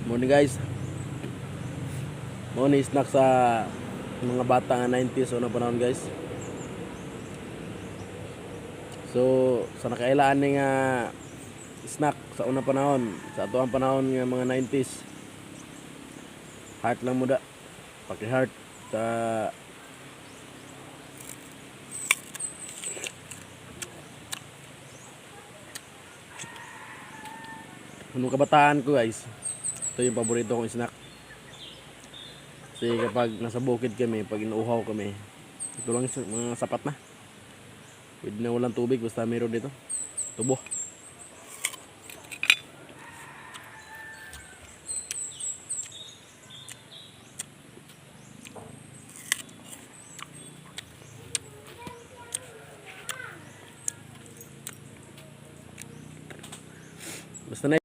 Morning guys. Morning snack sa mga bata nga 90s o na panahon guys. So sa nakailaan ni nga snack sa unang panahon, sa atuang panahon nga mga 90s. Heart lang muda. Paki-heart sa nung kabataan ko guys. Ito yung paborito kong snack. Kasi kapag nasa bukid kami, pag inuuhaw kami, ito lang mga sapat na. Pwede na walang tubig basta meron dito. Tubo.